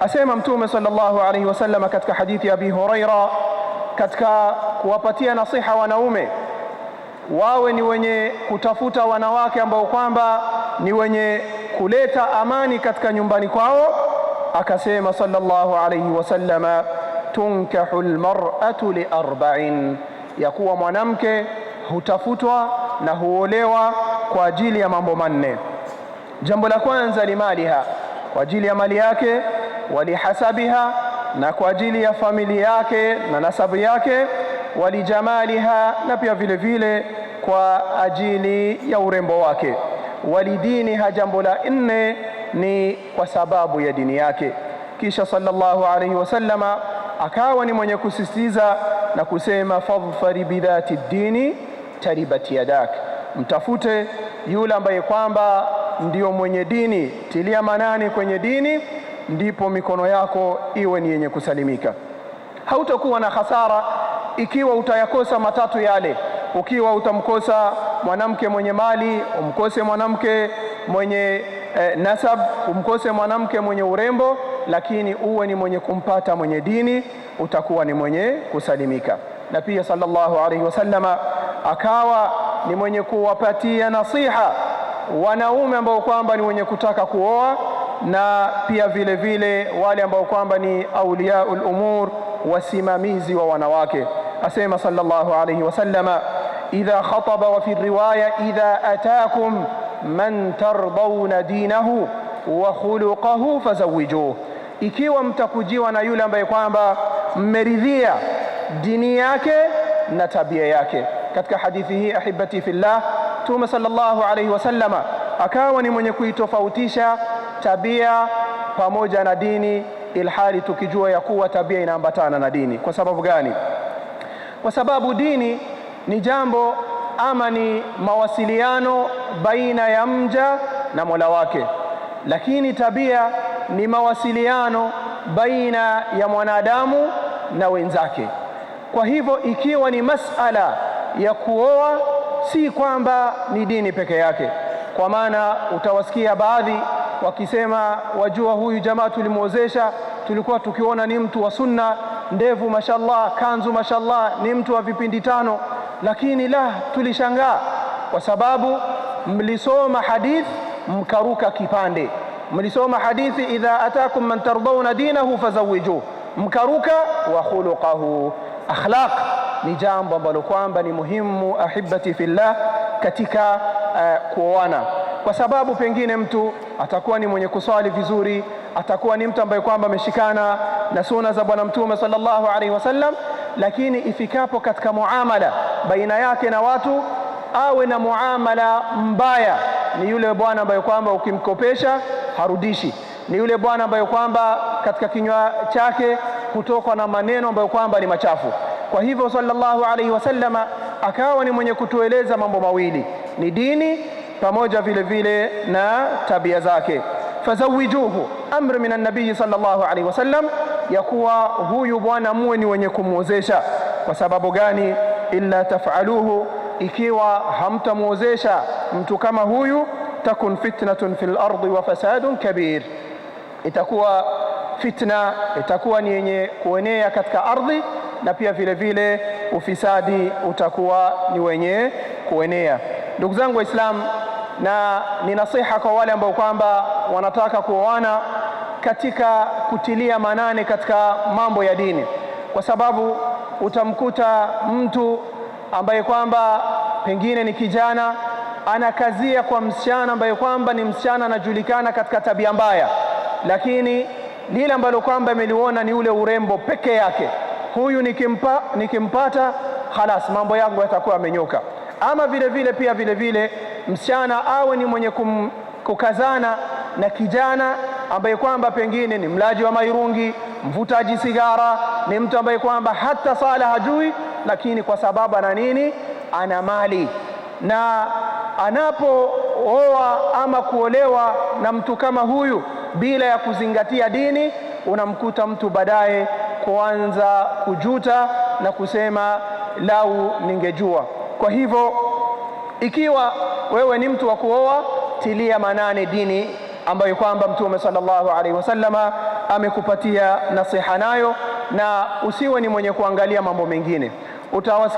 Asema Mtume sallallahu alayhi wasallam katika hadithi ya Abi Huraira, katika kuwapatia nasiha wanaume wawe ni wenye kutafuta wanawake ambao kwamba ni wenye kuleta amani katika nyumbani kwao, akasema sallallahu alayhi wasallam, tunkahu almar'atu li arba'in, ya kuwa mwanamke hutafutwa na huolewa kwa ajili ya mambo manne. Jambo la kwanza, limaliha, kwa ajili ya mali yake, walihasabiha, na kwa ajili ya familia yake na nasabu yake, walijamaliha, na pia vile vile kwa ajili ya urembo wake, walidiniha, jambo la nne ni kwa sababu ya dini yake. Kisha sallallahu alayhi wasallama akawa ni mwenye kusisitiza na kusema, fadhfari bidhati dini taribat yadak, mtafute yule ambaye kwamba ndio mwenye dini, tilia manani kwenye dini, ndipo mikono yako iwe ni yenye kusalimika. Hautakuwa na hasara ikiwa utayakosa matatu yale. Ukiwa utamkosa mwanamke mwenye mali, umkose mwanamke mwenye nasab, umkose mwanamke mwenye urembo, lakini uwe ni mwenye kumpata mwenye dini, utakuwa ni mwenye kusalimika. Na pia sallallahu alaihi wasallama akawa ni mwenye kuwapatia nasiha wanaume ambao kwamba ni wenye kutaka kuoa, na pia vile vile wale ambao kwamba ni auliaul umur, wasimamizi wa wanawake. Asema sallallahu alayhi wasallama, idha khataba, wa fi riwaya idha atakum man tardawna dinahu wa khuluquhu fazawijuhu, ikiwa mtakujiwa na yule ambaye kwamba mmeridhia dini yake na tabia yake. Katika hadithi hii ahibati fillah, Mtume sallallahu alayhi wasallama akawa ni mwenye kuitofautisha tabia pamoja na dini, ilhali tukijua ya kuwa tabia inaambatana na dini. Kwa sababu gani? Kwa sababu dini ni jambo ama ni mawasiliano baina ya mja na Mola wake, lakini tabia ni mawasiliano baina ya mwanadamu na wenzake. Kwa hivyo ikiwa ni masala ya kuoa, si kwamba ni dini peke yake, kwa maana utawasikia baadhi wakisema, wajua huyu jamaa tulimwozesha, tulikuwa tukiona ni mtu wa sunna, ndevu mashallah, kanzu mashallah, ni mtu wa vipindi tano, lakini la, tulishangaa kwa sababu mlisoma hadith mkaruka kipande. Mlisoma hadithi idha atakum man tardawna dinahu fazawijuhu, mkaruka wa khuluquhu. Akhlaq ni jambo ambalo kwamba ni muhimu ahibati fillah katika kuoana, kwa sababu pengine mtu atakuwa ni mwenye kuswali vizuri, atakuwa ni mtu ambaye kwamba ameshikana na sunna za Bwana Mtume sallallahu alaihi wasallam, lakini ifikapo katika muamala baina yake na watu awe na muamala mbaya. Ni yule bwana ambaye kwamba ukimkopesha harudishi, ni yule bwana ambaye kwamba katika kinywa chake kutoka na maneno ambayo kwamba ni machafu. Kwa hivyo sallallahu alaihi wasallama akawa ni mwenye kutueleza mambo mawili, ni dini pamoja vile vile na tabia zake. Fazawijuhu, amri minan nabii sallallahu alaihi wasallam, ya kuwa huyu bwana muwe ni wenye kumwozesha. Kwa sababu gani? Illa taf'aluhu, ikiwa hamtamwozesha mtu kama huyu, takun fitnatun fil ardi wa fasadun kabir, itakuwa fitna, itakuwa ni yenye kuenea katika ardhi, na pia vile vile ufisadi utakuwa ni wenye kuenea. Ndugu zangu Waislamu, na ni nasiha kwa wale ambao kwamba wanataka kuoana katika kutilia manane katika mambo ya dini, kwa sababu utamkuta mtu ambaye kwamba pengine ni kijana anakazia kwa msichana ambaye kwamba ni msichana anajulikana katika tabia mbaya, lakini lile ambalo kwamba ameliona ni ule urembo peke yake. Huyu nikimpata khalas mambo yangu yatakuwa yamenyoka. Ama vile vile pia vile vile msichana awe ni mwenye kukazana na kijana ambaye kwamba pengine ni mlaji wa mairungi, mvutaji sigara, ni mtu ambaye kwamba hata sala hajui, lakini kwa sababu ana nini? Ana mali. Na anapooa ama kuolewa na mtu kama huyu bila ya kuzingatia dini, unamkuta mtu baadaye kuanza kujuta na kusema lau ningejua. Kwa hivyo ikiwa wewe ni mtu wa kuoa, tilia manane dini ambayo kwamba Mtume sallallahu alaihi wasallama amekupatia nasiha nayo, na usiwe ni mwenye kuangalia mambo mengine.